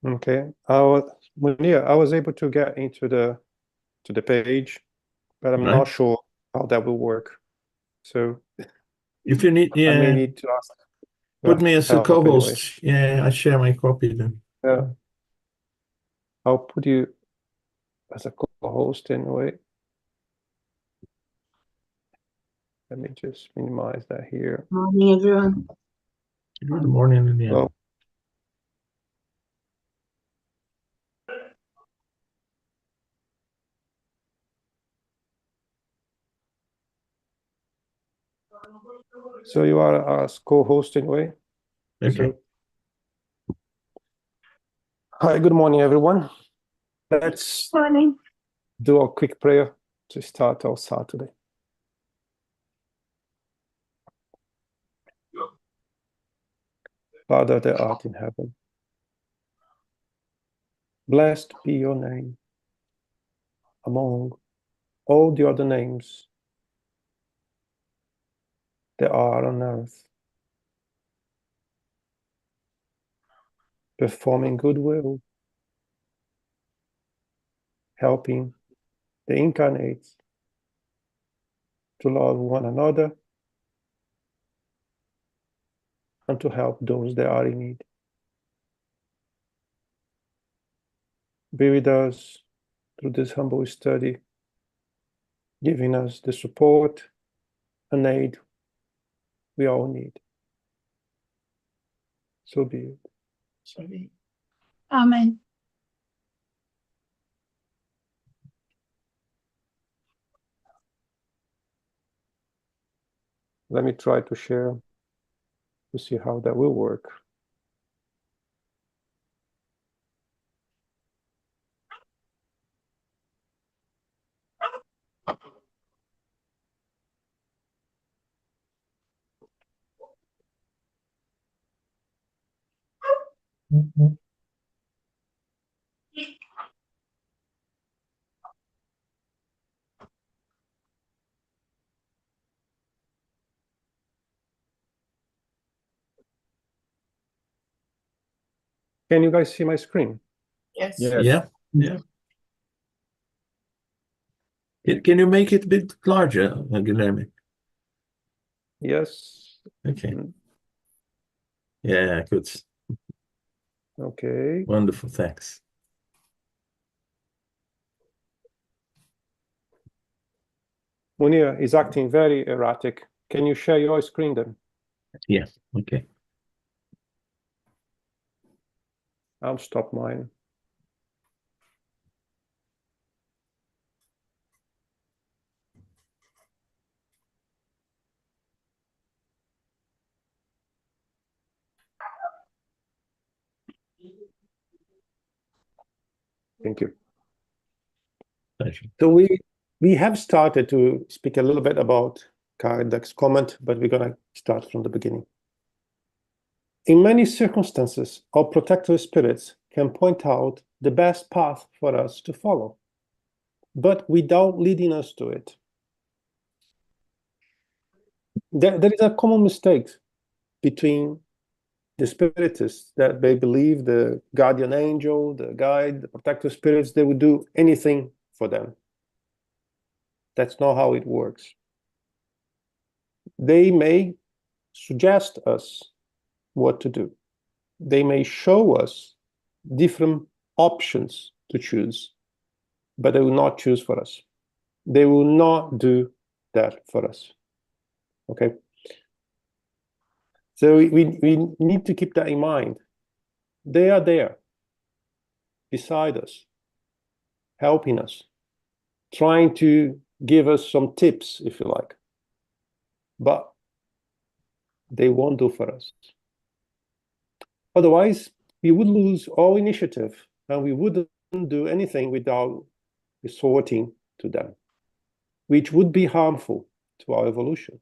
Okay. Munir, I was able to get into the page, but I'm Right. not sure how that will work. So If you need, I may yeah, need to ask put your me as a help anyway. co-host. Yeah, I share my copy then. Yeah, I'll put you as a co-host anyway. Let me just minimize that here. Morning, everyone. Good morning, Lilian. Well, so you are as co-host anyway. Okay. So, hi, good morning, everyone. Let's Morning. do a quick prayer to start our Saturday. Father that art in heaven, blessed be your name among all the other names that are on earth, performing goodwill, helping the incarnates to love one another and to help those that are in need. Be with us through this humble study, giving us the support and aid we all need. So be it. So be it. Amen. Let me try to share to see how that will work. Can you guys see my screen? Yes. Yeah. Yeah. Can you make it a bit larger, Guilherme? Yes. Okay. Yeah, good. Okay. Wonderful, thanks. Munir is acting very erratic. Can you share your screen then? Yeah, okay. I'll stop mine. Thank you. Pleasure. So we have started to speak a little bit about Kardec's comment, but we're going to start from the beginning. In many circumstances, our protector spirits can point out the best path for us to follow, but without leading us to it. There is a common mistake between the spiritists that they believe the guardian angel, the guide, the protector spirits, they would do anything for them. That's not how it works. They may suggest us what to do. They may show us different options to choose, but they will not choose for us. They will not do that for us. Okay? So we need to keep that in mind. They are there beside us, helping us, trying to give us some tips, if you like. But they won't do for us. Otherwise, we would lose all initiative and we wouldn't do anything without resorting to them, which would be harmful to our evolution.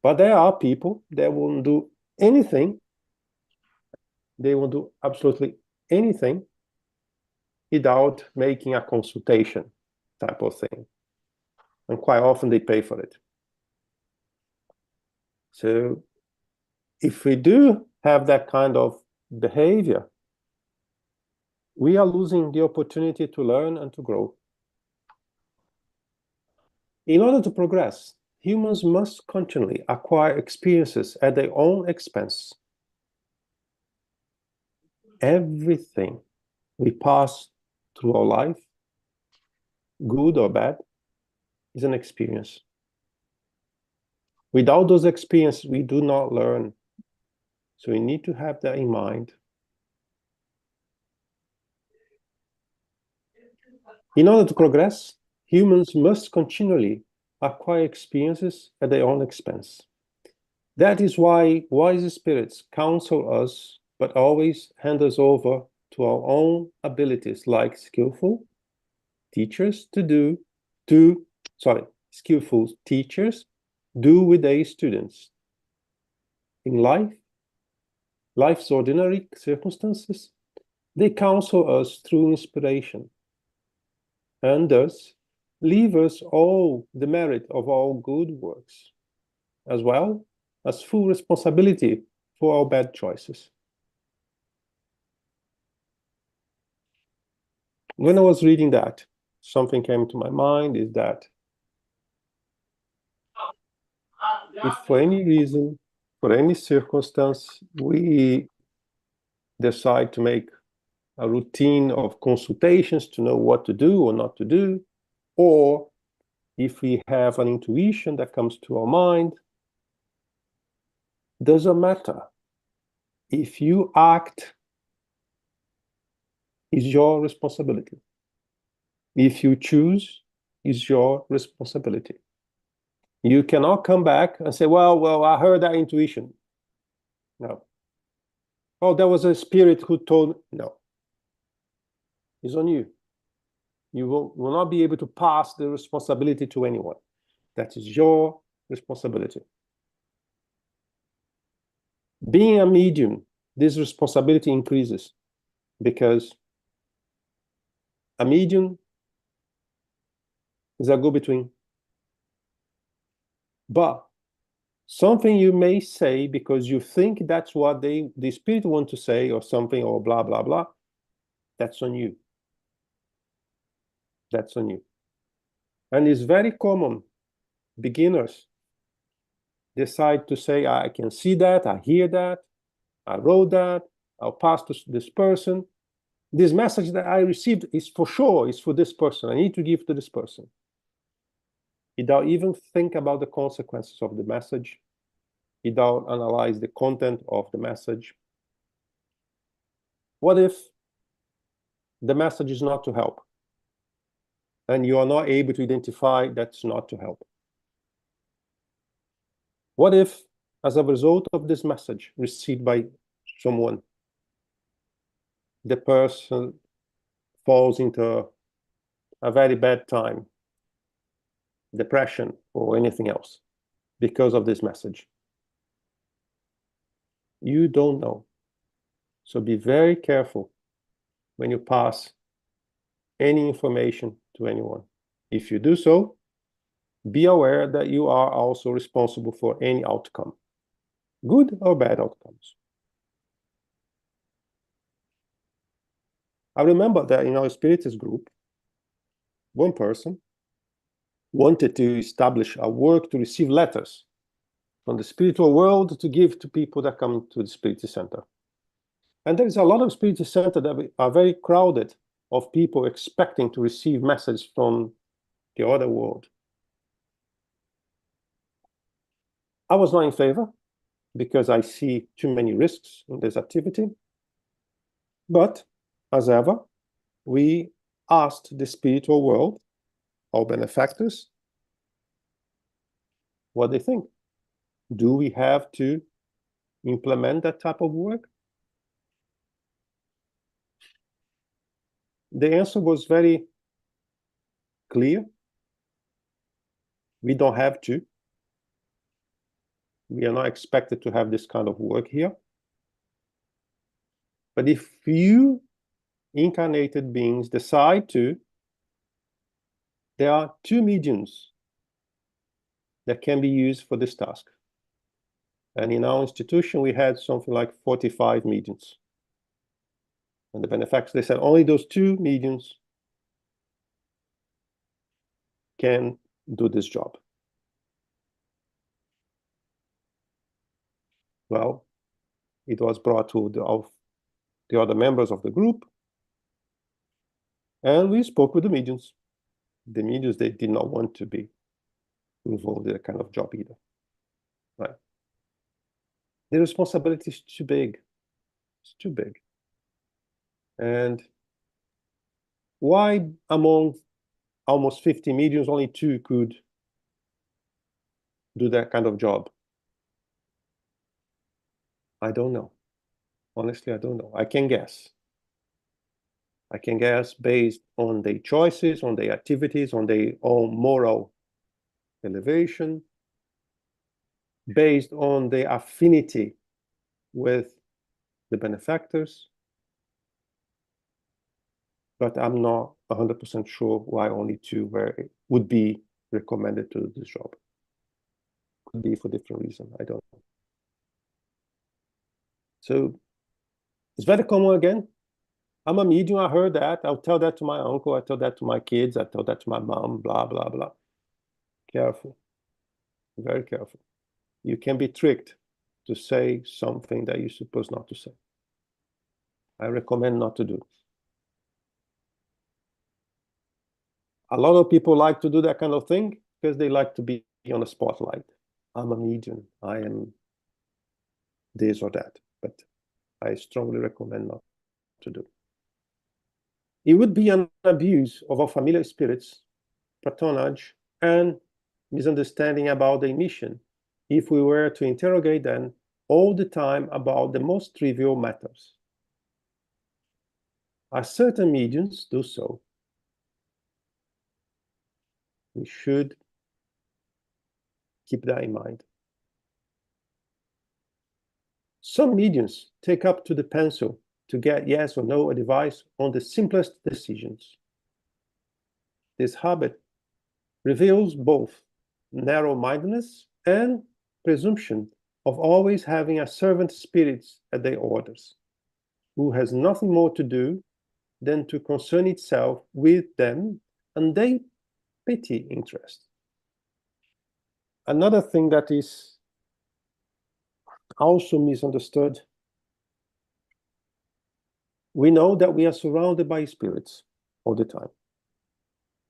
But there are people that won't do anything. They won't do absolutely anything without making a consultation type of thing. And quite often they pay for it. So if we do have that kind of behavior, we are losing the opportunity to learn and to grow. In order to progress, humans must continually acquire experiences at their own expense. Everything we pass through our life, good or bad, is an experience. Without those experiences, we do not learn. So we need to have that in mind. In order to progress, humans must continually acquire experiences at their own expense. That is why wise spirits counsel us, but always hand us over to our own abilities, like skillful teachers skillful teachers do with their students. In life's ordinary circumstances, they counsel us through inspiration, and thus leave us all the merit of all good works, as well as full responsibility for our bad choices. When I was reading that, something came to my mind is that if for any reason, for any circumstance, we decide to make a routine of consultations to know what to do or not to do, or if we have an intuition that comes to our mind, doesn't matter. If you act, is your responsibility. If you choose, is your responsibility. You cannot come back and say, well, I heard that intuition. No. Oh, there was a spirit who told me. No. It's on you. You will not be able to pass the responsibility to anyone. That is your responsibility. Being a medium, this responsibility increases because a medium is a go-between. But something you may say because you think that's what the spirit want to say, or something, or blah, blah, blah, that's on you. That's on you. And it's very common. Beginners decide to say, I can see that, I hear that, I wrote that, I'll pass to this person. This message that I received is for sure, is for this person. I need to give to this person. Without even think about the consequences of the message, without analyze the content of the message. What if the message is not to help? And you are not able to identify that's not to help? What if, as a result of this message received by someone, the person falls into a very bad time, depression, or anything else because of this message? You don't know. So be very careful when you pass any information to anyone. If you do so, be aware that you are also responsible for any outcome, good or bad outcomes. I remember that in our Spiritist group, one person wanted to establish a work to receive letters from the spiritual world to give to people that come to the Spiritist Center. And there is a lot of Spiritist Centers that are very crowded of people expecting to receive messages from the other world. I was not in favor because I see too many risks in this activity. But as ever, we asked the spiritual world, our benefactors, what they think. Do we have to implement that type of work? The answer was very clear. We don't have to. We are not expected to have this kind of work here. But if you incarnated beings decide to, there are 2 mediums that can be used for this task. And in our institution, we had something like 45 mediums. And the benefactors, they said only those two mediums can do this job. Well, it was brought to the other members of the group, and we spoke with the mediums. The mediums, they did not want to be involved in that kind of job either. Right? The responsibility is too big. It's too big. And why among almost 50 mediums, only 2 could do that kind of job? I don't know. Honestly, I don't know. I can guess. I can guess based on their choices, on their activities, on their own moral elevation, based on their affinity with the benefactors. But I'm not 100% sure why only 2 would be recommended to do this job. Could be for different reasons. I don't know. So it's very common again. I'm a medium, I heard that. I'll tell that to my uncle, I tell that to my kids, I tell that to my mom, blah, blah, blah. Careful. Very careful. You can be tricked to say something that you're supposed not to say. I recommend not to do. A lot of people like to do that kind of thing because they like to be on the spotlight. I'm a medium. I am this or that. But I strongly recommend not to do. It would be an abuse of our familiar spirits, patronage, and misunderstanding about their mission if we were to interrogate them all the time about the most trivial matters. As certain mediums do so, we should keep that in mind. Some mediums take up to the pencil to get yes or no advice on the simplest decisions. This habit reveals both narrow-mindedness and presumption of always having a servant spirit at their orders, who has nothing more to do than to concern itself with them and their petty interest. Another thing that is also misunderstood, we know that we are surrounded by spirits all the time.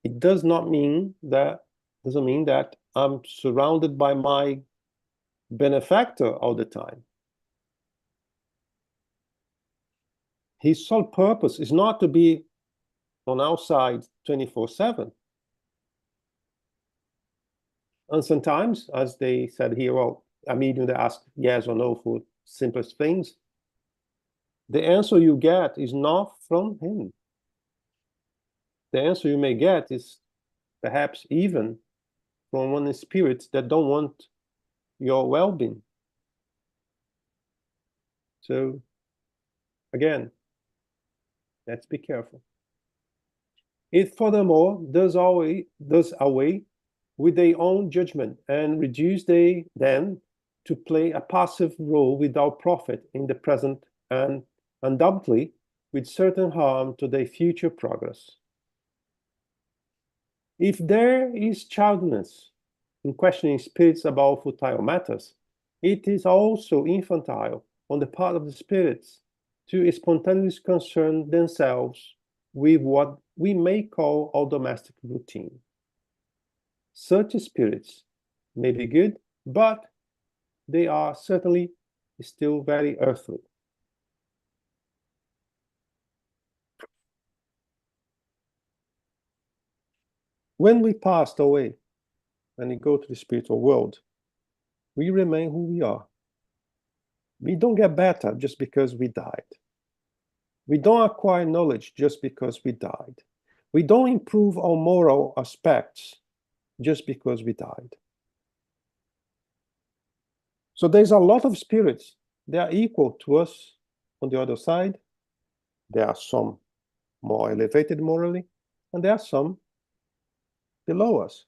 It doesn't mean that I'm surrounded by my benefactor all the time. His sole purpose is not to be on our side 24/7. And sometimes, as they said here, well, a medium that asks yes or no for simplest things, the answer you get is not from him. The answer you may get is perhaps even from one spirit that don't want your well-being. So again, let's be careful. It furthermore does away with their own judgment and reduce them to play a passive role without profit in the present and undoubtedly with certain harm to their future progress. If there is childishness in questioning spirits about futile matters, it is also infantile on the part of the spirits to spontaneously concern themselves with what we may call our domestic routine. Such spirits may be good, but they are certainly still very earthly. When we passed away and we go to the spiritual world, we remain who we are. We don't get better just because we died. We don't acquire knowledge just because we died. We don't improve our moral aspects just because we died. So there's a lot of spirits that are equal to us on the other side. There are some more elevated morally, and there are some below us.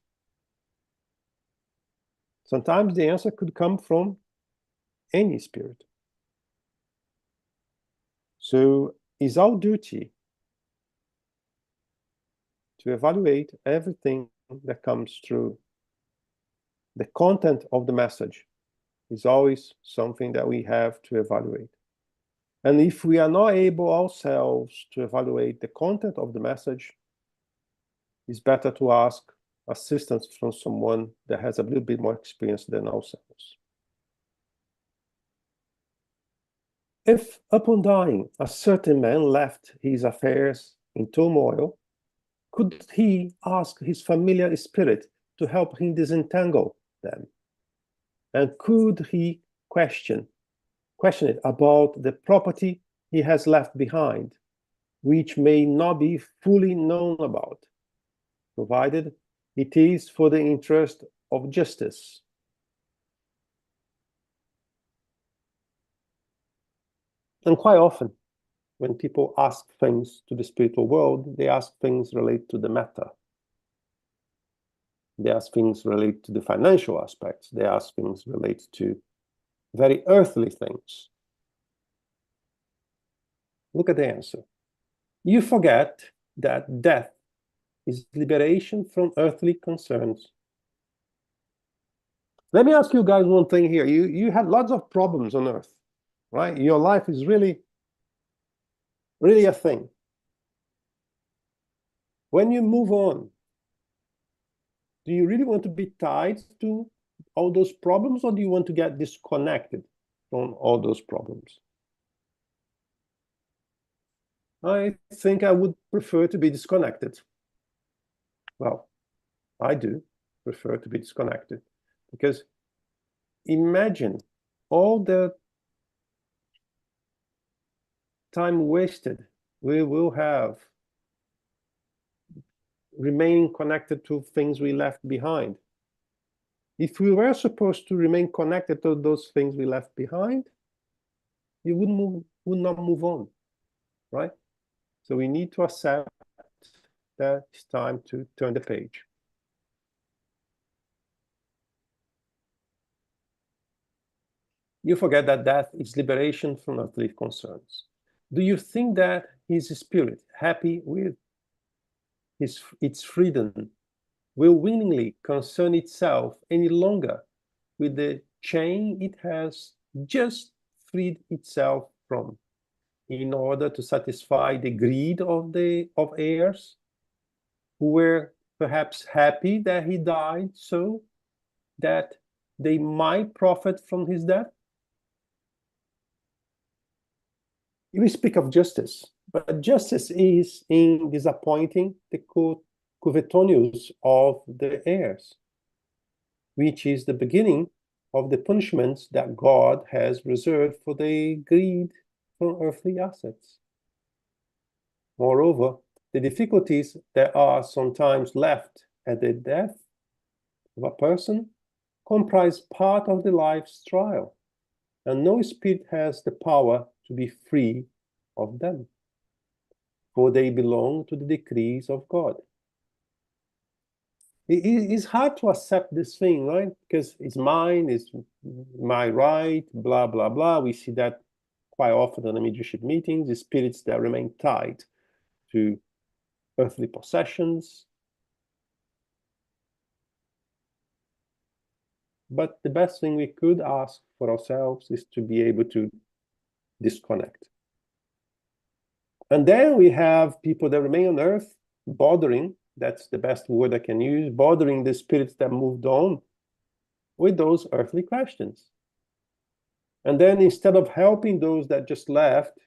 Sometimes the answer could come from any spirit. So is our duty to evaluate everything that comes through. The content of the message is always something that we have to evaluate. And if we are not able ourselves to evaluate the content of the message, it's better to ask assistance from someone that has a little bit more experience than ourselves. If upon dying, a certain man left his affairs in turmoil, could he ask his familiar spirit to help him disentangle them? And could he question it about the property he has left behind, which may not be fully known about, provided it is for the interest of justice? And quite often, when people ask things to the spiritual world, they ask things related to the matter. They ask things related to the financial aspects. They ask things related to very earthly things. Look at the answer. You forget that death is liberation from earthly concerns. Let me ask you guys one thing here. You had lots of problems on earth, right? Your life is really a thing. When you move on, do you really want to be tied to all those problems, or do you want to get disconnected from all those problems? I think I would prefer to be disconnected. Well, I do prefer to be disconnected, because imagine all the time wasted we will have remaining connected to things we left behind. If we were supposed to remain connected to those things we left behind, you would not move on, right? So we need to accept that it's time to turn the page. You forget that death is liberation from earthly concerns. Do you think that his spirit, happy with its freedom, will willingly concern itself any longer with the chain it has just freed itself from, in order to satisfy the greed of heirs who were perhaps happy that he died so that they might profit from his death? We speak of justice, but justice is in disappointing the covetous of the heirs, which is the beginning of the punishments that God has reserved for the greed for earthly assets. Moreover, the difficulties that are sometimes left at the death of a person comprise part of the life's trial, and no spirit has the power to be free of them, for they belong to the decrees of God. It's hard to accept this thing, right? Because it's mine, it's my right, blah, blah, blah. We see that quite often in the mediumship meetings, the spirits that remain tied to earthly possessions. But the best thing we could ask for ourselves is to be able to disconnect. And then we have people that remain on earth bothering, that's the best word I can use, bothering the spirits that moved on with those earthly questions. And then instead of helping those that just left,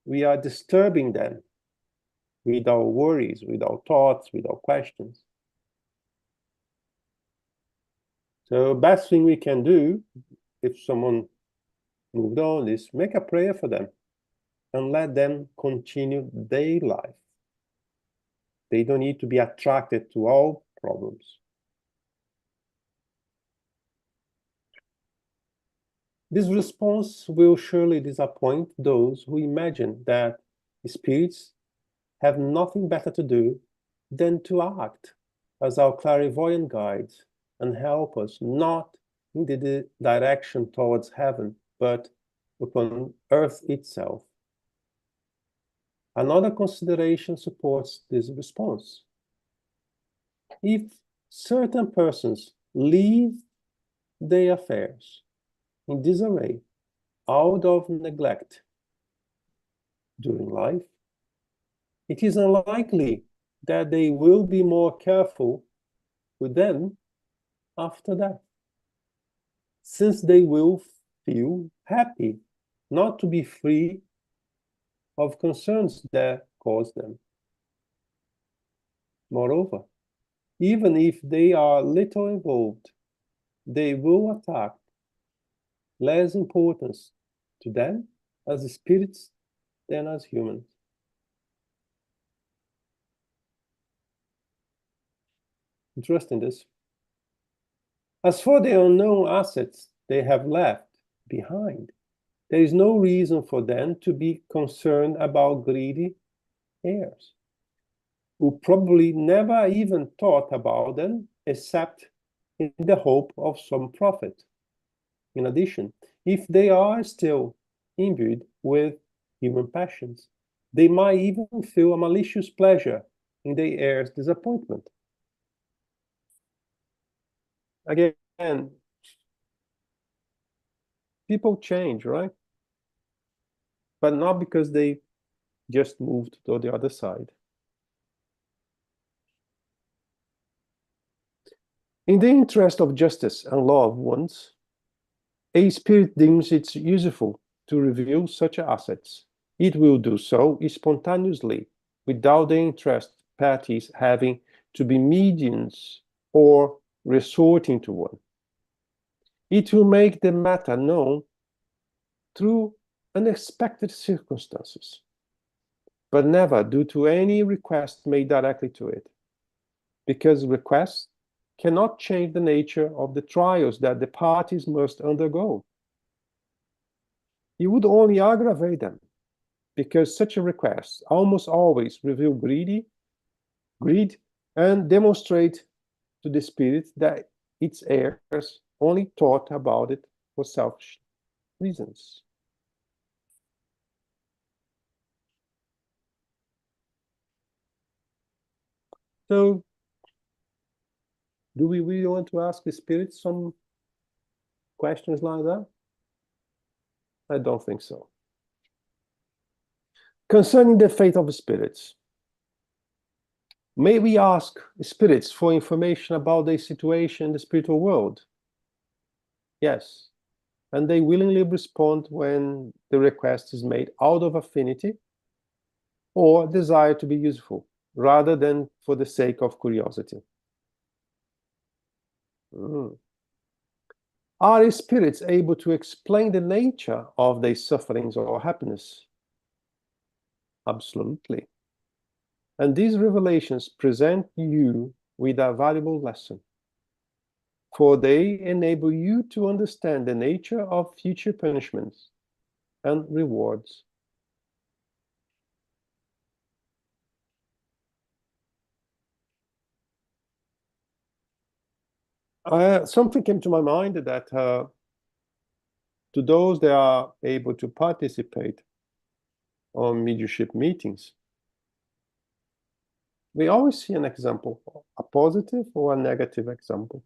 we are disturbing them with our worries, with our thoughts, with our questions. So best thing we can do if someone moved on is make a prayer for them and let them continue their life. They don't need to be attracted to all problems. This response will surely disappoint those who imagine that spirits have nothing better to do than to act as our clairvoyant guides and help us not in the direction towards heaven, but upon earth itself. Another consideration supports this response. If certain persons leave their affairs in disarray out of neglect during life, it is unlikely that they will be more careful with them after death, since they will feel happy not to be free of concerns that cause them. Moreover, even if they are little involved, they will attach less importance to them as spirits than as humans. Interesting this. As for the unknown assets they have left behind, there is no reason for them to be concerned about greedy heirs, who probably never even thought about them except in the hope of some profit. In addition, if they are still imbued with human passions, they might even feel a malicious pleasure in their heirs' disappointment. Again, people change, right? But not because they just moved to the other side. In the interest of justice and loved ones, a spirit deems it useful to reveal such assets. It will do so spontaneously, without the interest parties having to be mediums or resorting to one. It will make the matter known through unexpected circumstances, but never due to any request made directly to it, because requests cannot change the nature of the trials that the parties must undergo. It would only aggravate them, because such a request almost always reveal greed and demonstrate to the spirit that its heirs only thought about it for selfish reasons. So, do we really want to ask the spirit some questions like that? I don't think so. Concerning the fate of the spirits, may we ask spirits for information about their situation in the spiritual world? Yes, and they willingly respond when the request is made out of affinity or desire to be useful, rather than for the sake of curiosity. Are spirits able to explain the nature of their sufferings or happiness? Absolutely. And these revelations present you with a valuable lesson, for they enable you to understand the nature of future punishments and rewards. Something came to my mind that to those that are able to participate on mediumship meetings, we always see an example, a positive or a negative example.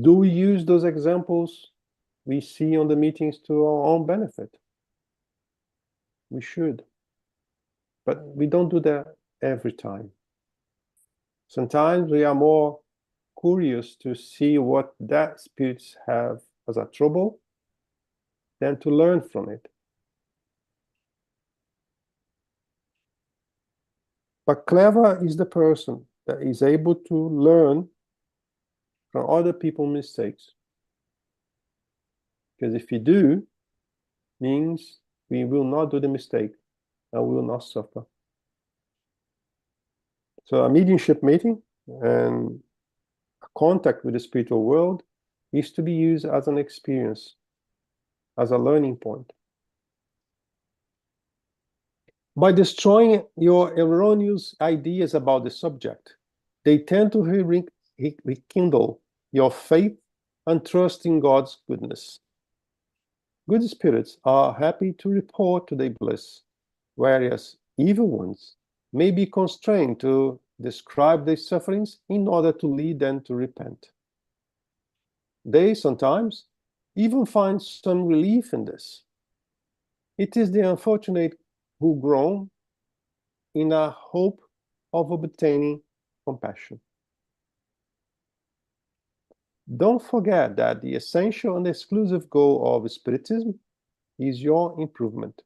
Do we use those examples we see on the meetings to our own benefit? We should. But we don't do that every time. Sometimes we are more curious to see what that spirits have as a trouble than to learn from it. But clever is the person that is able to learn from other people's mistakes. Because if we do, means we will not do the mistake and we will not suffer. So a mediumship meeting and a contact with the spiritual world is to be used as an experience, as a learning point. By destroying your erroneous ideas about the subject, they tend to rekindle your faith and trust in God's goodness. Good spirits are happy to report to their bliss, whereas evil ones may be constrained to describe their sufferings in order to lead them to repent. They sometimes even find some relief in this. It is the unfortunate who groan in a hope of obtaining compassion. Don't forget that the essential and exclusive goal of Spiritism is your improvement.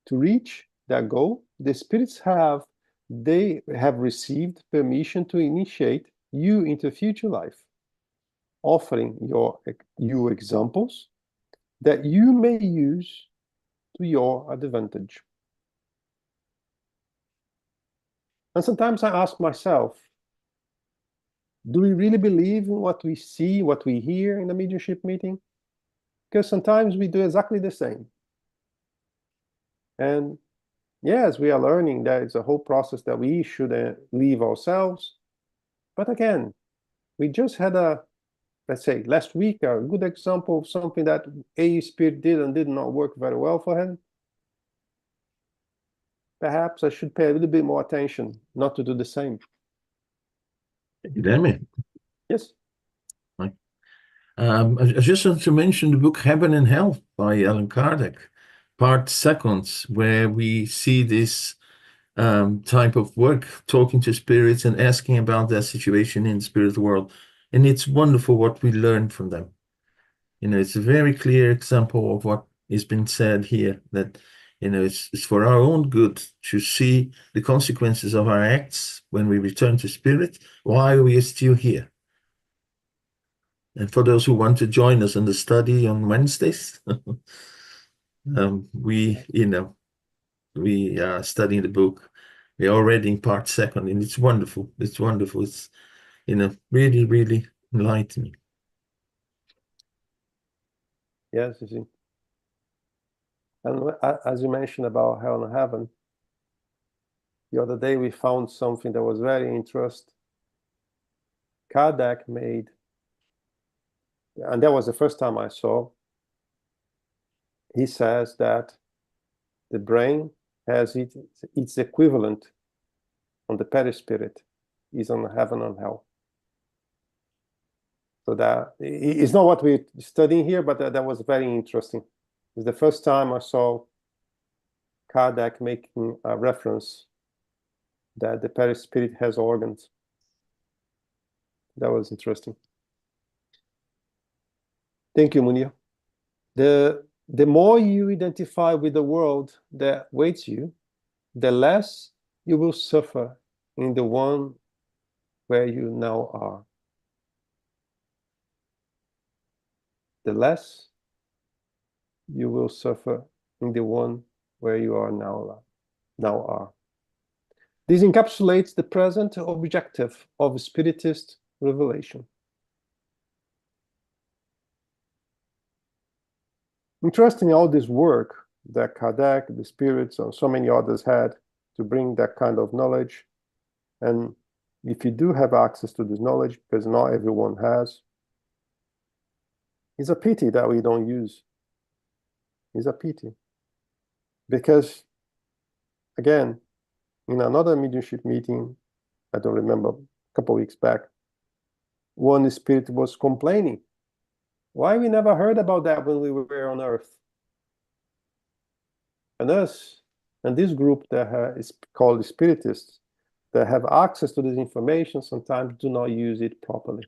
To reach that goal, the spirits have received permission to initiate you into future life, offering you examples that you may use to your advantage. And sometimes I ask myself, do we really believe in what we see, what we hear in a mediumship meeting? Because sometimes we do exactly the same. And yes, we are learning that it's a whole process that we should leave ourselves. But again, we just had let's say last week, a good example of something that a spirit did and did not work very well for him. Perhaps I should pay a little bit more attention not to do the same. Damn it. Yes. I just want to mention the book Heaven and Hell by Allan Kardec, part second, where we see this type of work, talking to spirits and asking about their situation in the spirit world. And it's wonderful what we learn from them. It's a very clear example of what has been said here, that, it's for our own good to see the consequences of our acts when we return to spirit while we are still here. And for those who want to join us in the study on Wednesdays, we are studying the book. We're already in part second, and it's wonderful. It's wonderful. It's, really, really enlightening. Yes, you see. And as you mentioned about hell and heaven, the other day we found something that was very interesting. Kardec made, and that was the first time I saw, he says that the brain has its equivalent on the perispirit is on heaven and hell. So that it's not what we're studying here, but that was very interesting. It's the first time I saw Kardec making a reference that the perispirit has organs. That was interesting. Thank you, Munir. The more you identify with the world that waits you, the less you will suffer in the one where you now are. The less you will suffer in the one where you are now are. This encapsulates the present objective of Spiritist revelation. Interesting, all this work that Kardec, the spirits, and so many others had to bring that kind of knowledge. And if you do have access to this knowledge, because not everyone has, it's a pity that we don't use. It's a pity. Because, again, in another mediumship meeting, I don't remember, a couple of weeks back, one spirit was complaining. Why we never heard about that when we were on Earth? And us, and this group that is called the Spiritists, that have access to this information, sometimes do not use it properly.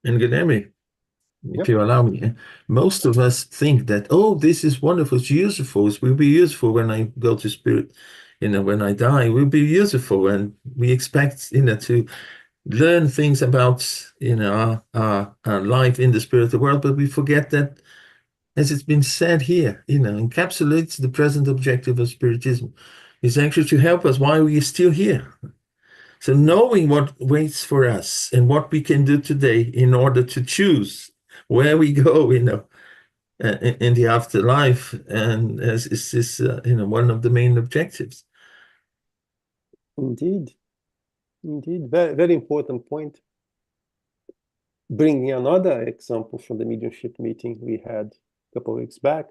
And Guilherme, if you allow me, most of us think that, oh, this is wonderful, it's useful, it will be useful when I go to spirit, when I die, it will be useful. And we expect, to learn things about, our life in the spiritual world, but we forget that, as it's been said here, encapsulates the present objective of Spiritism. Is actually to help us while we are still here. So knowing what waits for us and what we can do today in order to choose where we go, in the afterlife, and as is this, one of the main objectives. Indeed, indeed, very, very important point. Bringing another example from the mediumship meeting we had a couple of weeks back.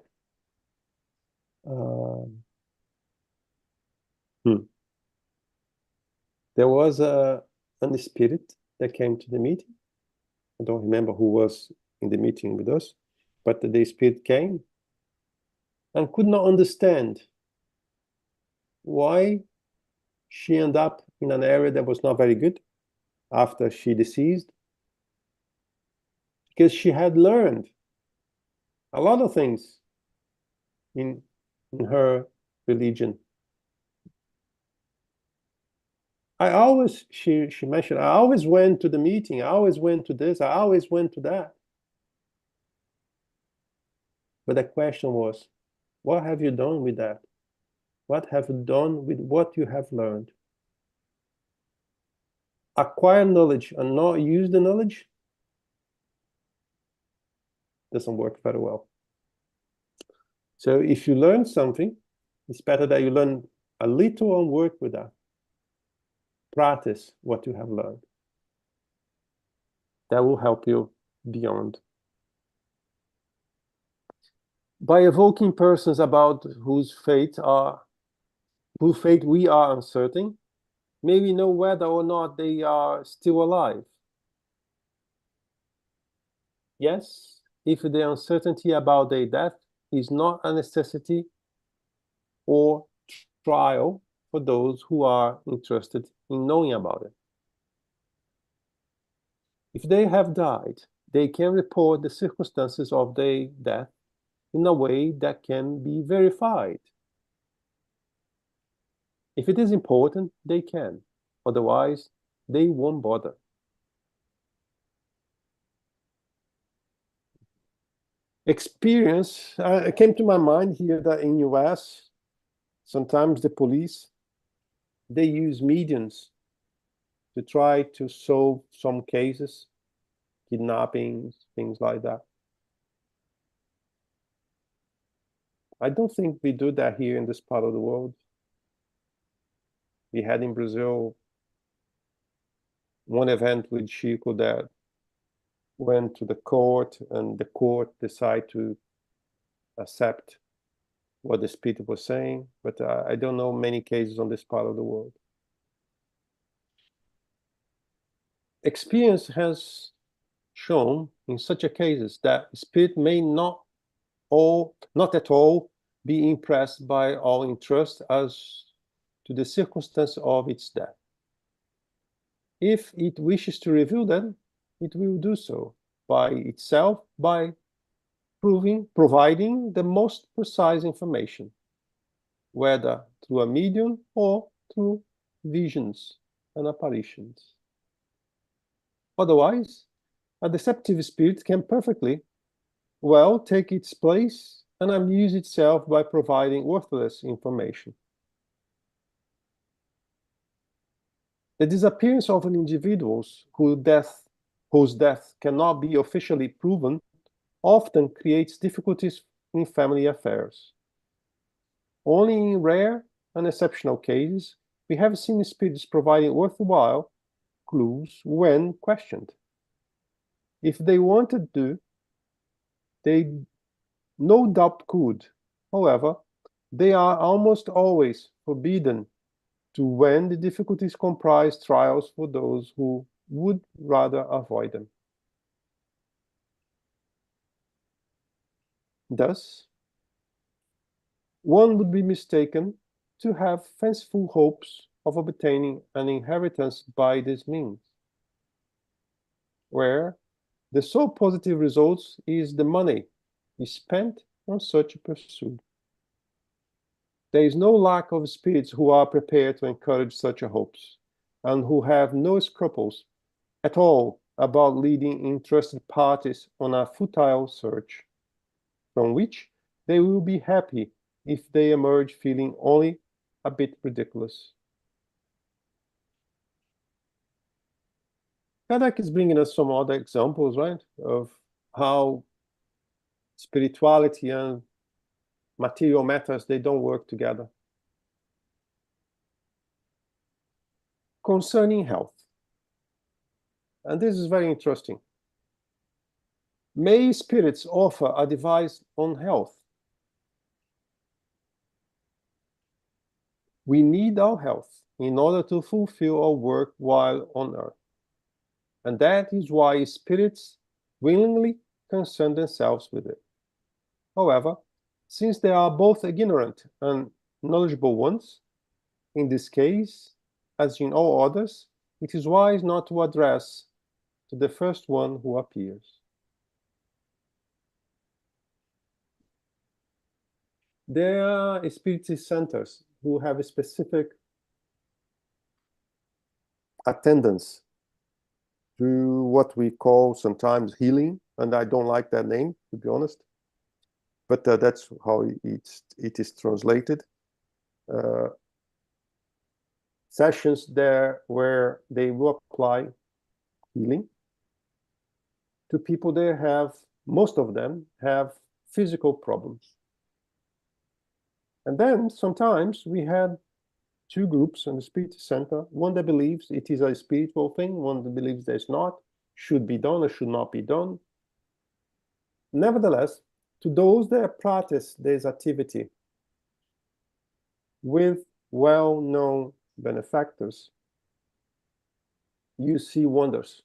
There was a spirit that came to the meeting. I don't remember who was in the meeting with us, but the spirit came and could not understand why she ended up in an area that was not very good after she deceased, because she had learned a lot of things in her religion. She mentioned, I always went to the meeting, I always went to this, I always went to that. But the question was, what have you done with that? What have you done with what you have learned? Acquire knowledge and not use the knowledge doesn't work very well. So if you learn something, it's better that you learn a little and work with that. Practice what you have learned. That will help you beyond. By evoking persons about whose fate we are uncertain, may we know whether or not they are still alive. Yes, if the uncertainty about their death is not a necessity or trial for those who are interested in knowing about it. If they have died, they can report the circumstances of their death in a way that can be verified. If it is important, they can. Otherwise, they won't bother. Experience, it came to my mind here that in US, sometimes the police, they use mediums to try to solve some cases, kidnappings, things like that. I don't think we do that here in this part of the world. We had in Brazil one event with Chico that went to the court, and the court decided to accept what the spirit was saying, but I don't know many cases on this part of the world. Experience has shown in such a cases that spirit may not at all be impressed by or interest as to the circumstance of its death. If it wishes to reveal them, it will do so by itself, by providing the most precise information, whether through a medium or through visions and apparitions. Otherwise, a deceptive spirit can perfectly well take its place and amuse itself by providing worthless information. The disappearance of an individual whose death cannot be officially proven often creates difficulties in family affairs. Only in rare and exceptional cases, we have seen spirits providing worthwhile clues when questioned. If they wanted to, they no doubt could. However, they are almost always forbidden to when the difficulties comprise trials for those who would rather avoid them. Thus, one would be mistaken to have fanciful hopes of obtaining an inheritance by this means, where the sole positive result is the money is spent on such a pursuit. There is no lack of spirits who are prepared to encourage such hopes, and who have no scruples at all about leading interested parties on a futile search, from which they will be happy if they emerge feeling only a bit ridiculous. Kardec is bringing us some other examples, right, of how spirituality and material matters, they don't work together. Concerning health, and this is very interesting. May spirits offer advice on health? We need our health in order to fulfill our work while on earth. And that is why spirits willingly concern themselves with it. However, since they are both ignorant and knowledgeable ones, in this case, as in all others, it is wise not to address to the first one who appears. There are spiritist centers who have a specific attendance to what we call sometimes healing, and I don't like that name, to be honest, but that's how it is translated. Sessions there where they will apply healing to people. They have, most of them have physical problems. And then sometimes we had two groups in the Spirit Center, one that believes it is a spiritual thing, one that believes there's not, should be done or should not be done. Nevertheless, to those that practice this activity with well-known benefactors, you see wonders.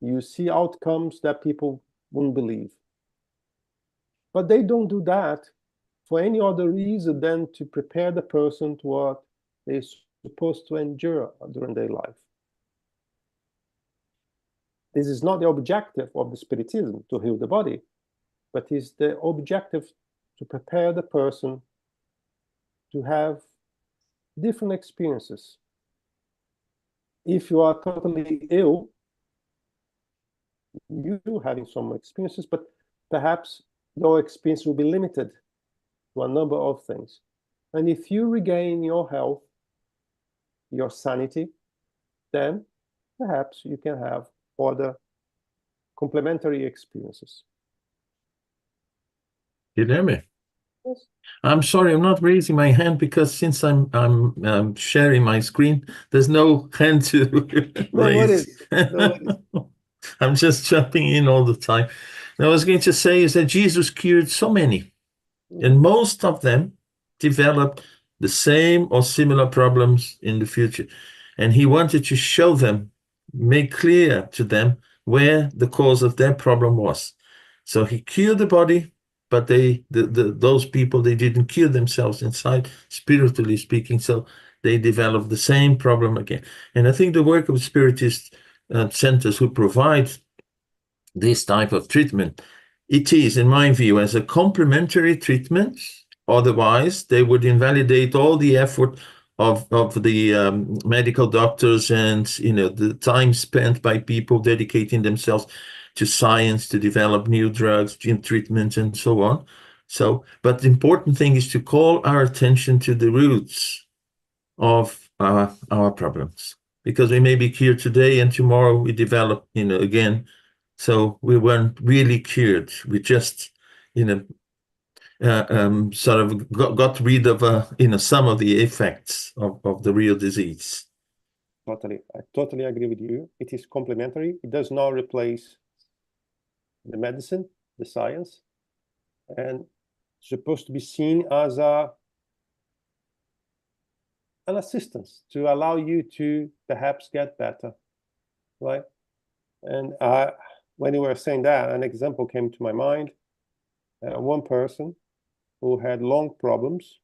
You see outcomes that people wouldn't believe. But they don't do that for any other reason than to prepare the person to what they're supposed to endure during their life. This is not the objective of the Spiritism, to heal the body, but is the objective to prepare the person to have different experiences. If you are totally ill, you having some experiences, but perhaps your experience will be limited to a number of things. And if you regain your health, your sanity, then perhaps you can have other complementary experiences. You hear me? Yes. I'm sorry, I'm not raising my hand because since I'm sharing my screen, there's no hand to No raise. worries. No worries. I'm just jumping in all the time. And I was going to say is that Jesus cured so many, and most of them developed the same or similar problems in the future. And he wanted to show them, make clear to them where the cause of their problem was. So he cured the body, but those people, they didn't cure themselves inside, spiritually speaking, so they developed the same problem again. And I think the work of spiritist centers who provide this type of treatment, it is, in my view, as a complementary treatment. Otherwise, they would invalidate all the effort of the medical doctors and the time spent by people dedicating themselves to science to develop new drugs, gene treatments, and so on. So, but the important thing is to call our attention to the roots of our problems, because we may be cured today and tomorrow we develop, again. So we weren't really cured. We just, sort of got rid of, some of the effects of the real disease. Totally. I totally agree with you. It is complementary. It does not replace the medicine, the science, and supposed to be seen as an assistance to allow you to perhaps get better, right? And when you were saying that, an example came to my mind. One person who had lung problems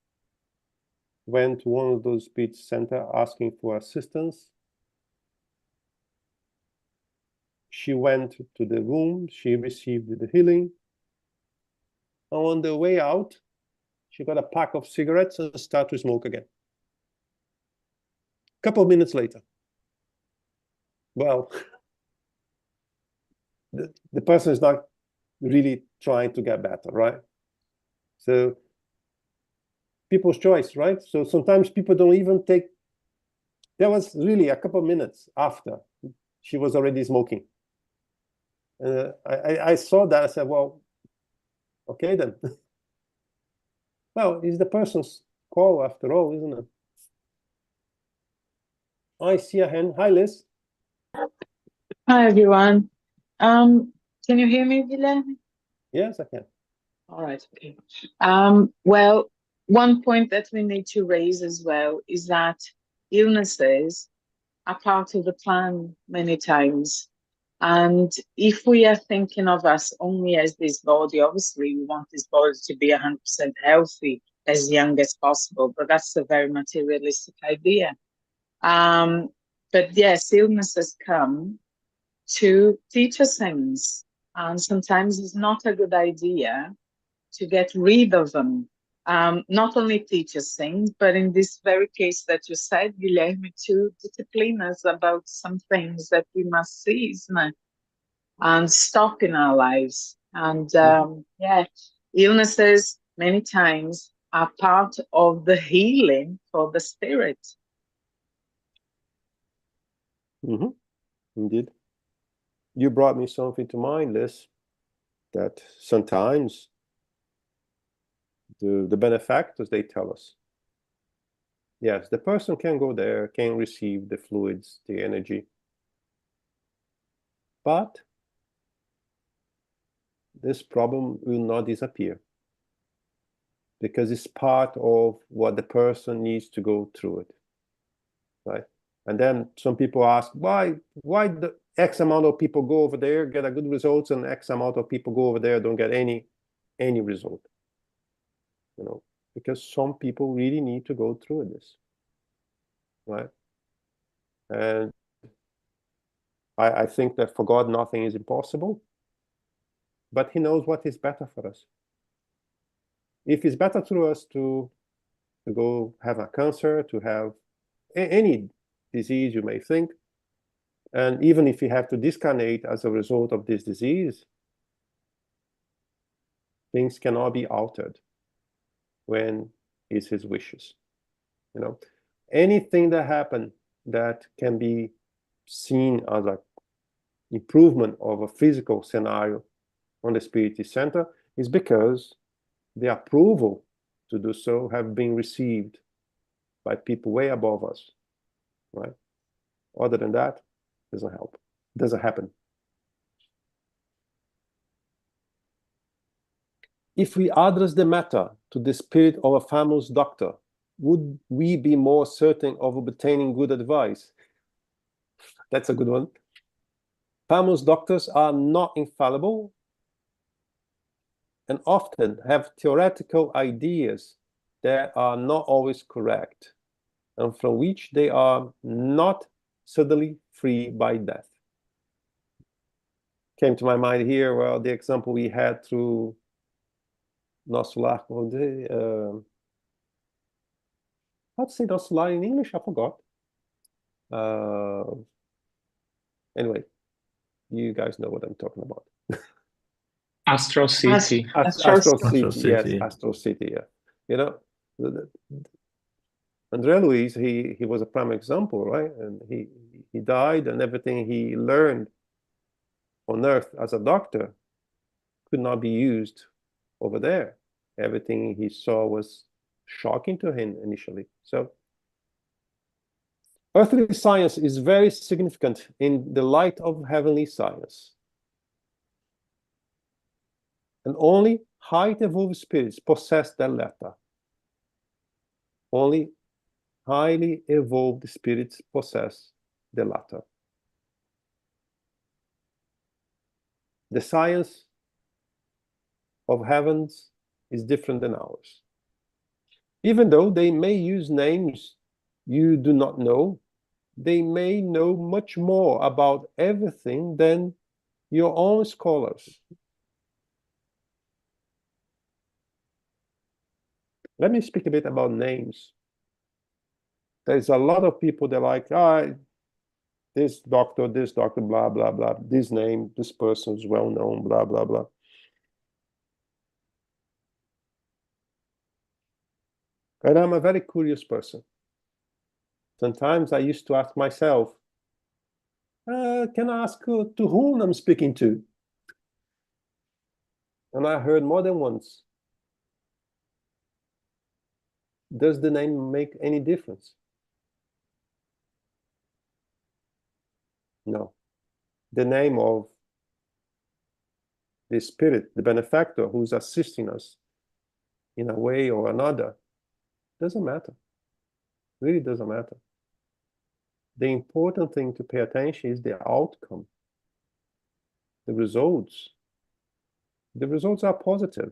went to one of those speech centers asking for assistance. She went to the room, she received the healing. And on the way out, she got a pack of cigarettes and started to smoke again. A couple of minutes later. Well, the person is not really trying to get better, right? So people's choice, right? So sometimes people don't even take. There was really a couple of minutes after she was already smoking. I saw that. I said, well, okay then. Well, it's the person's call after all, isn't it? I see a hand. Hi, Liz. Hi, everyone. Can you hear me, Guilherme? Yes, I can. All right, okay. Well, one point that we need to raise as well is that illnesses are part of the plan many times. And if we are thinking of us only as this body, obviously we want this body to be 100% healthy, as young as possible, but that's a very materialistic idea. But yes, illnesses come to teach us things, and sometimes it's not a good idea to get rid of them. Not only teach us things, but in this very case that you said, Guilherme, to discipline us about some things that we must cease and stop in our lives. And yeah, illnesses many times are part of the healing for the spirit. Indeed. You brought me something to mind, Liz, that sometimes the benefactors, they tell us, yes, the person can go there, can receive the fluids, the energy, but this problem will not disappear because it's part of what the person needs to go through it, right? And then some people ask, why the X amount of people go over there, get a good results, and X amount of people go over there, don't get any result? You know, because some people really need to go through this, right? And I think that for God nothing is impossible, but he knows what is better for us. If it's better to us to go have a cancer, to have any disease you may think, and even if you have to discarnate as a result of this disease, things cannot be altered when it's his wishes. You know, anything that happened that can be seen as an improvement of a physical scenario on the Spirit Center is because the approval to do so have been received by people way above us, right? Other than that, doesn't help. Doesn't happen. If we address the matter to the spirit of a famous doctor, would we be more certain of obtaining good advice? That's a good one. Famous doctors are not infallible and often have theoretical ideas that are not always correct and from which they are not suddenly free by death. Came to my mind here, well, the example we had through nosso lar, how to say nosso lar in English? I forgot. Anyway, you guys know what I'm talking about. Astral City. Astral City, Astral yes, City. Astral City, yeah. You know, André Luiz, he was a prime example, right? And he died, and everything he learned on Earth as a doctor could not be used over there. Everything he saw was shocking to him initially. So earthly science is very significant in the light of heavenly science. And only high evolved spirits possess that latter. Only highly evolved spirits possess the latter. The science of heavens is different than ours. Even though they may use names you do not know, they may know much more about everything than your own scholars. Let me speak a bit about names. There's a lot of people that like, this doctor, blah, blah, blah, this name, this person is well known, blah, blah, blah. And I'm a very curious person. Sometimes I used to ask myself, can I ask to whom I'm speaking to? And I heard more than once, does the name make any difference? No. The name of the spirit, the benefactor who's assisting us in a way or another, doesn't matter. Really doesn't matter. The important thing to pay attention is the outcome, the results. The results are positive.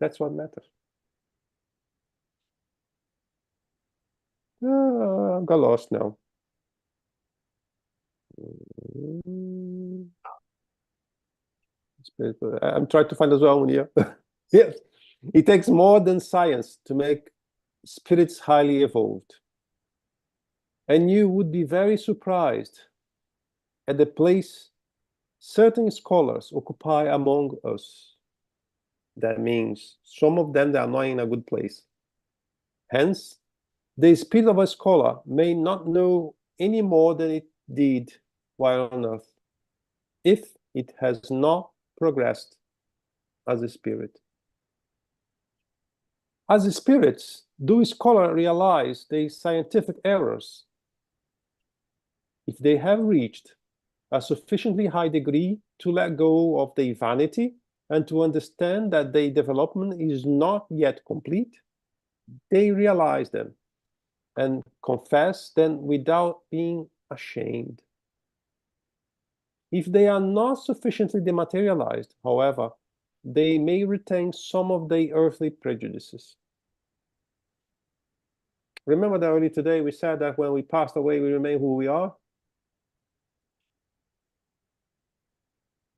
That's what matters. Got lost now. I'm trying to find as well here. Yes, it takes more than science to make spirits highly evolved. And you would be very surprised at the place certain scholars occupy among us. That means some of them, they are not in a good place. Hence, the spirit of a scholar may not know any more than it did while on earth, if it has not progressed as a spirit. As spirits, do scholars realize their scientific errors? If they have reached a sufficiently high degree to let go of their vanity and to understand that their development is not yet complete, they realize them and confess them without being ashamed. If they are not sufficiently dematerialized, however, they may retain some of their earthly prejudices. Remember that earlier today we said that when we passed away, we remain who we are?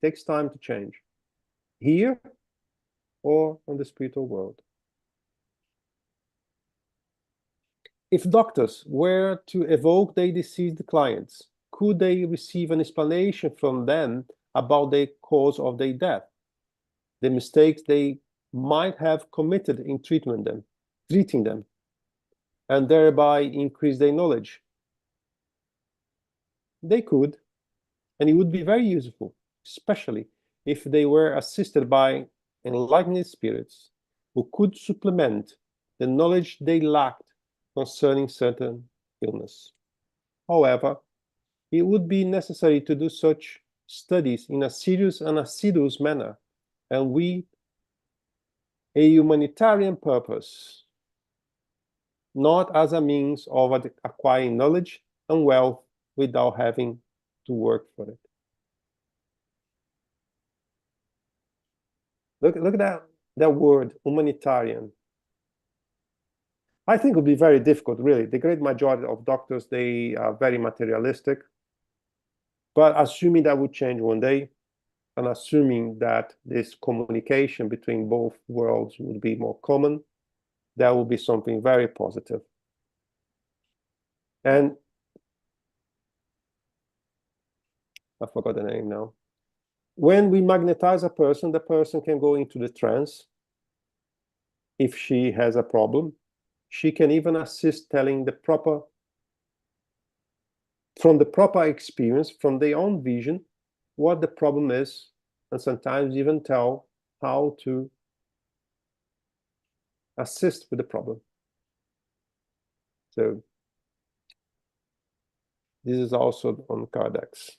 It takes time to change. Here or on the spiritual world. If doctors were to evoke their deceased clients, could they receive an explanation from them about the cause of their death, the mistakes they might have committed in treating them, and thereby increase their knowledge? They could, and it would be very useful, especially if they were assisted by enlightened spirits who could supplement the knowledge they lacked concerning certain illness. However, it would be necessary to do such studies in a serious and assiduous manner, and with a humanitarian purpose, not as a means of acquiring knowledge and wealth without having to work for it. Look at that word, humanitarian. I think it would be very difficult, really. The great majority of doctors, they are very materialistic. But assuming that would change one day, and assuming that this communication between both worlds would be more common, that would be something very positive. And I forgot the name now. When we magnetize a person, the person can go into the trance. If she has a problem, she can even assist telling from the proper experience, from their own vision, what the problem is, and sometimes even tell how to assist with the problem. So this is also on Cardex.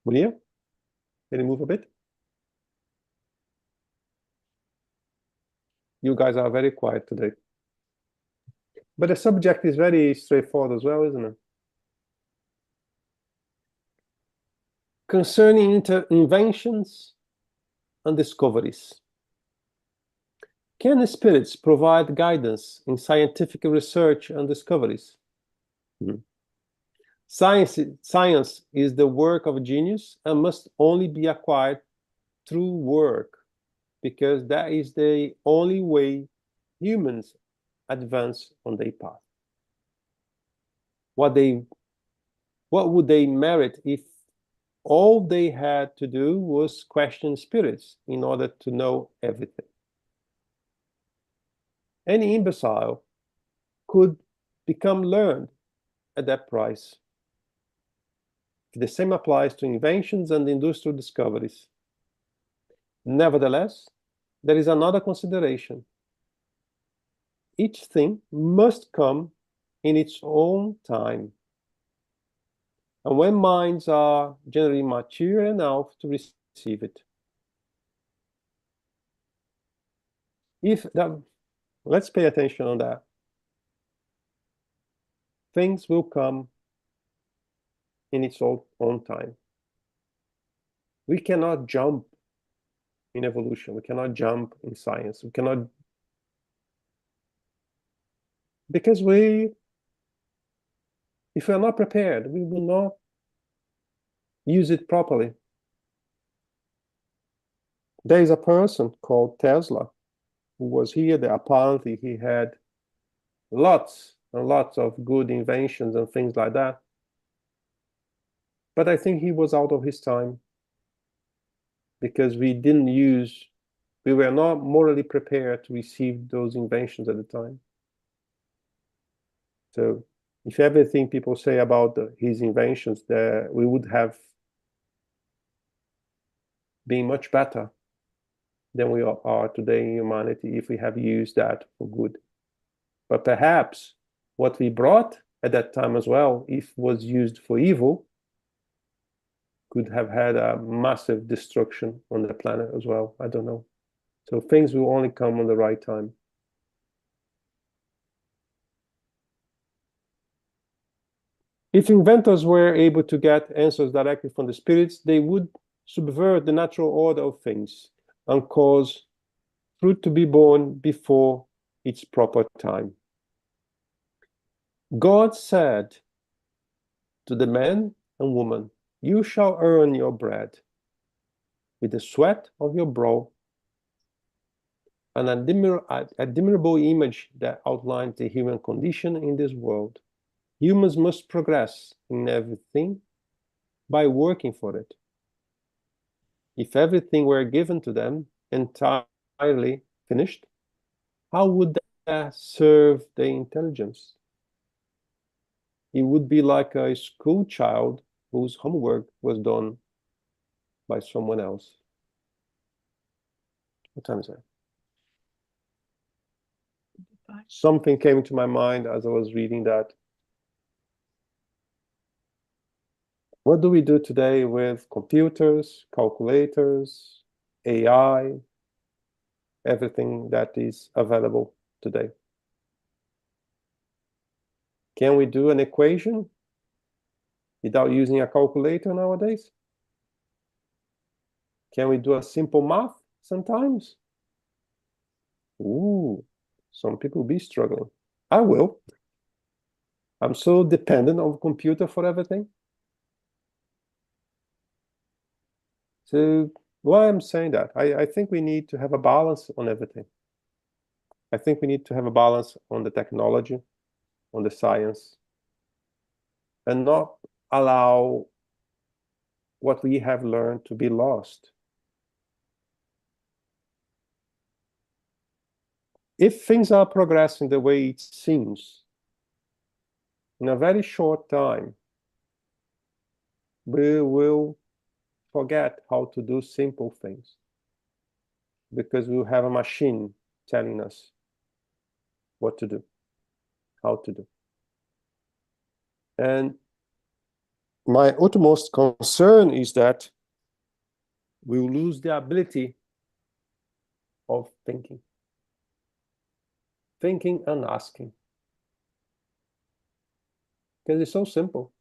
Mulia, can you move a bit? You guys are very quiet today. But the subject is very straightforward as well, isn't it? Concerning inventions and discoveries. Can the spirits provide guidance in scientific research and discoveries? Science is the work of a genius and must only be acquired through work, because that is the only way humans advance on their path. What would they merit if all they had to do was question spirits in order to know everything? Any imbecile could become learned at that price. The same applies to inventions and industrial discoveries. Nevertheless, there is another consideration. Each thing must come in its own time. and when minds are generally mature enough to receive it. Let's pay attention on that. Things will come in its own time. We cannot jump in evolution. We cannot jump in science. We cannot, because if we are not prepared, we will not use it properly. There is a person called Tesla who was here. That apparently he had lots and lots of good inventions and things like that. But I think he was out of his time because we were not morally prepared to receive those inventions at the time. So if everything people say about his inventions, that we would have been much better than we are today in humanity if we have used that for good. But perhaps what we brought at that time as well, if was used for evil, could have had a massive destruction on the planet as well. I don't know. So things will only come on the right time. If inventors were able to get answers directly from the spirits, they would subvert the natural order of things and cause fruit to be born before its proper time. God said to the man and woman, "You shall earn your bread with the sweat of your brow," an admirable image that outlines the human condition in this world. Humans must progress in everything by working for it. If everything were given to them entirely finished, how would that serve their intelligence? It would be like a school child whose homework was done by someone else. What time is it? Something came to my mind as I was reading that. What do we do today with computers, calculators, AI, everything that is available today? Can we do an equation without using a calculator nowadays? Can we do a simple math sometimes? Ooh, some people will be struggling. I will. I'm so dependent on the computer for everything. So why I'm saying that, I think we need to have a balance on everything. I think we need to have a balance on the technology, on the science, and not allow what we have learned to be lost. If things are progressing the way it seems, in a very short time, we will forget how to do simple things because we'll have a machine telling us what to do, how to do. And my utmost concern is that we will lose the ability of thinking and asking. Because it's so simple.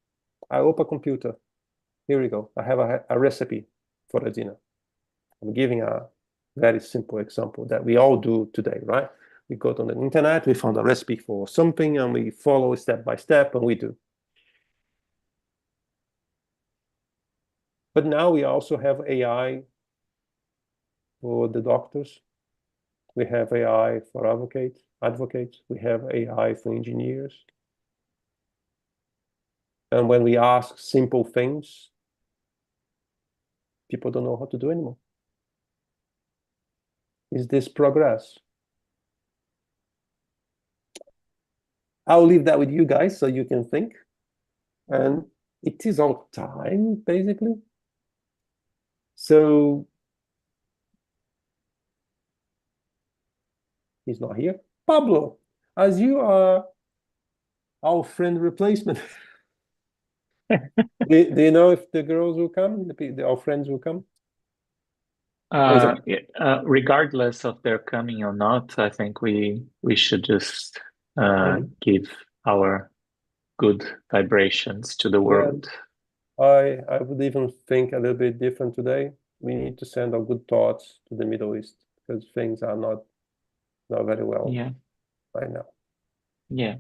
I open a computer. Here we go. I have a recipe for a dinner. I'm giving a very simple example that we all do today, right? We go on the internet, we found a recipe for something, and we follow step by step, and we do. But now we also have AI for the doctors. We have AI for advocates. We have AI for engineers. And when we ask simple things, people don't know how to do anymore. Is this progress? I'll leave that with you guys so you can think. And it is our time, basically. So he's not here. Pablo, as you are our friend replacement, Do you know if the girls will come? Our friends will come? Regardless of their coming or not, I think we should just give our good vibrations to the world. I would even think a little bit different today. We need to send our good thoughts to the Middle East because things are not very well right now. Yeah.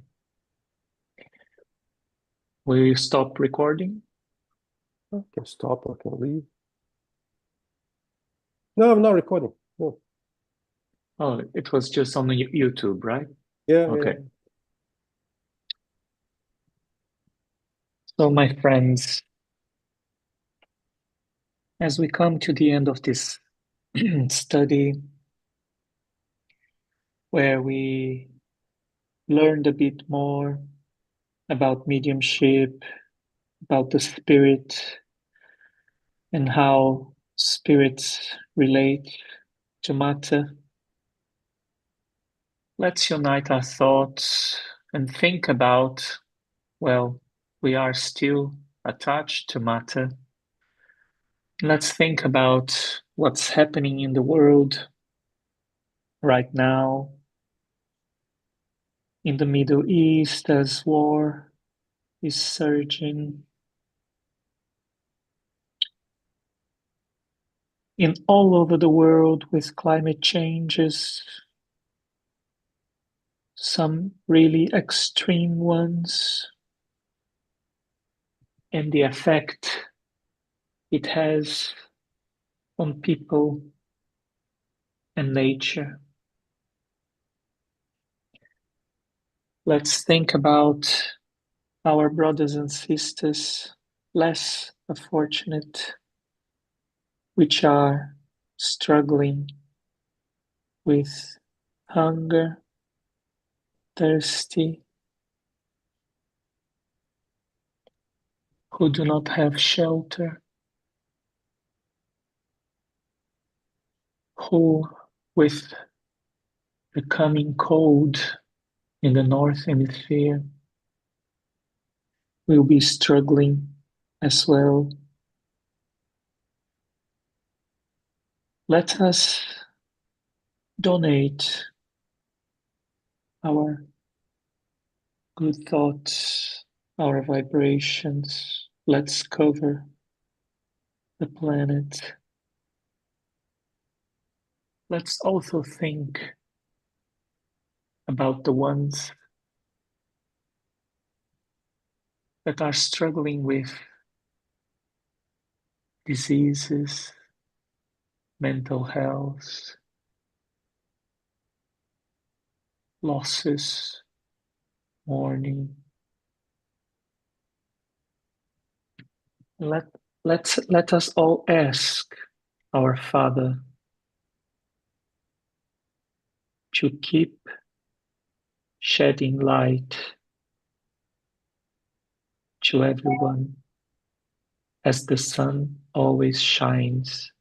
Will you stop recording? I can stop. I can leave. No, I'm not recording. No. Oh, it was just on YouTube, right? Yeah. Okay. So, my friends, as we come to the end of this study, where we learned a bit more about mediumship, about the spirit, and how spirits relate to matter, let's unite our thoughts and think about, well, we are still attached to matter. Let's think about what's happening in the world right now. In the Middle East, as war is surging. In all over the world with climate changes, some really extreme ones, and the effect it has on people and nature. Let's think about our brothers and sisters less fortunate, which are struggling with hunger, thirsty, who do not have shelter, who, with the coming cold in the North Hemisphere, will be struggling as well. Let us donate our good thoughts, our vibrations. Let's cover the planet. Let's also think about the ones that are struggling with diseases, mental health, losses, mourning. Let us all ask our Father to keep shedding light to everyone as the sun always shines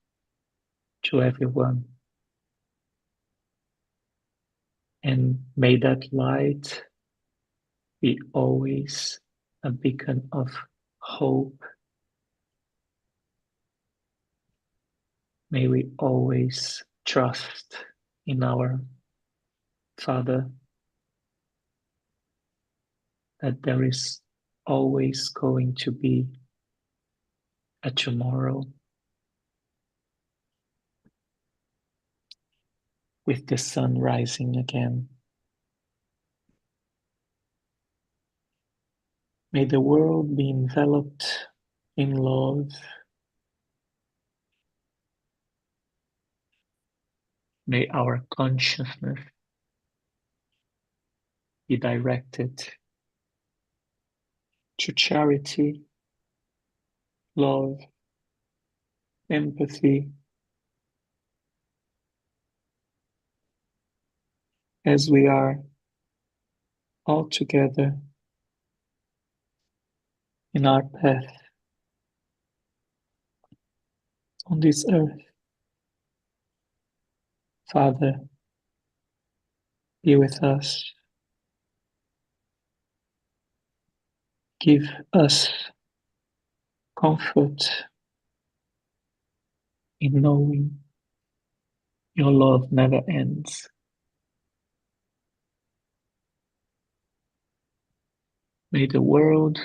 to everyone. And may that light be always a beacon of hope. May we always trust in our Father that there is always going to be a tomorrow with the sun rising again. May the world be enveloped in love. May our consciousness be directed to charity, love, empathy, as we are all together in our path on this earth. Father, be with us. Give us comfort in knowing your love never ends. May the world,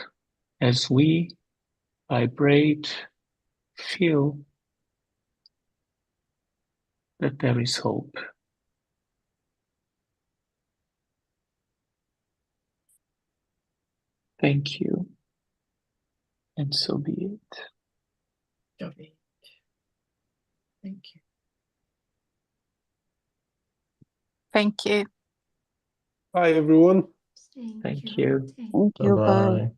as we vibrate, feel that there is hope. Thank you, and so be it. Okay. Thank you. Thank you. Bye, everyone. Thank you. Thank you. Bye. Bye-bye.